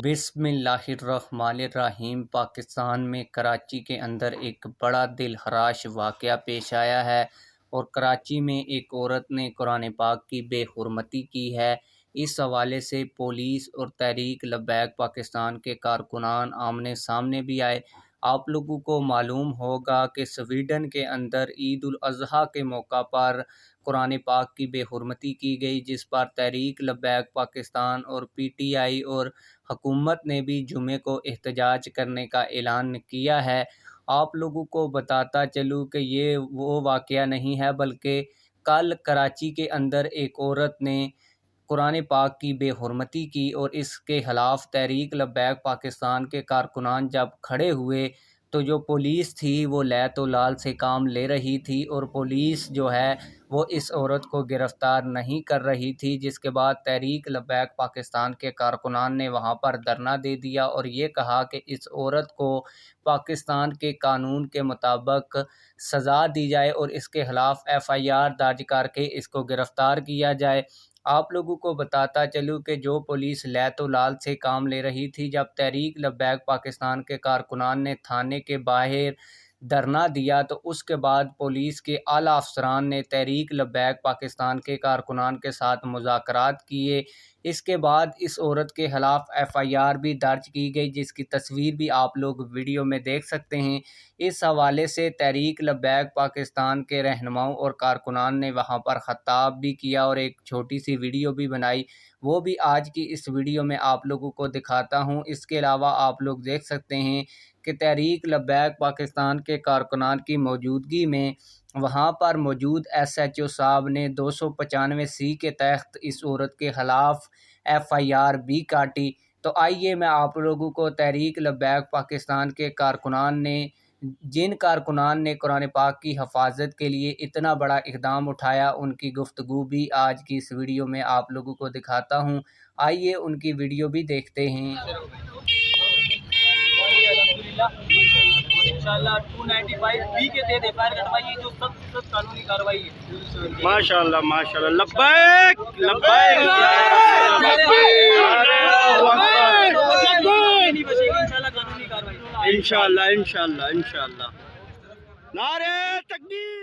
बिस्मिल्लाहिर्रहमानिर्रहीम। पाकिस्तान में कराची के अंदर एक बड़ा दिल हराश वाक़या पेश आया है और कराची में एक औरत ने कुरान पाक की बेहुरमती की है। इस हवाले से पुलिस और तहरीक लब्बैक पाकिस्तान के कारकुनान आमने सामने भी आए। आप लोगों को मालूम होगा कि स्वीडन के अंदर ईद उल अज़हा के मौका पर कुरान पाक की बेहुरमती की गई, जिस पर तहरीक लब्बैक पाकिस्तान और PTI और हुकूमत ने भी जुमे को एहतजाज करने का ऐलान किया है। आप लोगों को बताता चलूँ कि ये वो वाक़या नहीं है, बल्कि कल कराची के अंदर एक औरत ने कुरान पाक की बेहुरमती की और इसके ख़िलाफ़ तहरीक लब्बैक पाकिस्तान के कारकुनान जब खड़े हुए तो जो पुलिस थी वो लैतो लाल से काम ले रही थी और पुलिस जो है वो इस औरत को गिरफ़्तार नहीं कर रही थी, जिसके बाद तहरीक लब्बैक पाकिस्तान के कारकुनान ने वहाँ पर धरना दे दिया और ये कहा कि इस औरत को पाकिस्तान के कानून के मुताबिक सज़ा दी जाए और इसके ख़िलाफ़ FIR दर्ज करके इसको गिरफ़्तार किया जाए। आप लोगों को बताता चलूँ कि जो पुलिस लैतो लाल से काम ले रही थी, जब तहरीक लब्बैक पाकिस्तान के कारकुनान ने थाने के बाहर धरना दिया तो उसके बाद पुलिस के आला अफसरान ने तहरीक लब्बैक पाकिस्तान के कारकुनान के साथ मुज़ाकरात किए। इसके बाद इस औरत के ख़िलाफ़ FIR भी दर्ज की गई, जिसकी तस्वीर भी आप लोग वीडियो में देख सकते हैं। इस हवाले से तहरीक लब्बैक पाकिस्तान के रहनुमाओं और कारकुनान ने वहाँ पर ख़ताब भी किया और एक छोटी सी वीडियो भी बनाई, वो भी आज की इस वीडियो में आप लोगों को दिखाता हूँ। इसके अलावा आप लोग देख सकते हैं कि तहरीक लब्बैक पाकिस्तान के कारकुनान की मौजूदगी में वहाँ पर मौजूद SHO साहब ने 295C के तहत इस औरत के ख़िलाफ़ FIR भी काटी। तो आइए मैं आप लोगों को तहरीक लब्बैक पाकिस्तान के कारकुनान ने, जिन कारकुनान ने कुरान पाक की हफाजत के लिए इतना बड़ा इक़दाम उठाया, उनकी गुफ्तगू भी आज की इस वीडियो में आप लोगों को दिखाता हूँ। आइए उनकी वीडियो भी देखते हैं। इंशाल्लाह 295B के तहत FIR कटवाइए, जो सख्त कानूनी कार्रवाई है। माशाल्लाह माशाल्लाह, लब्बैक लब्बैक इंशाल्लाह इंशाल्लाह इंशाल्लाह। नारे तकबीर।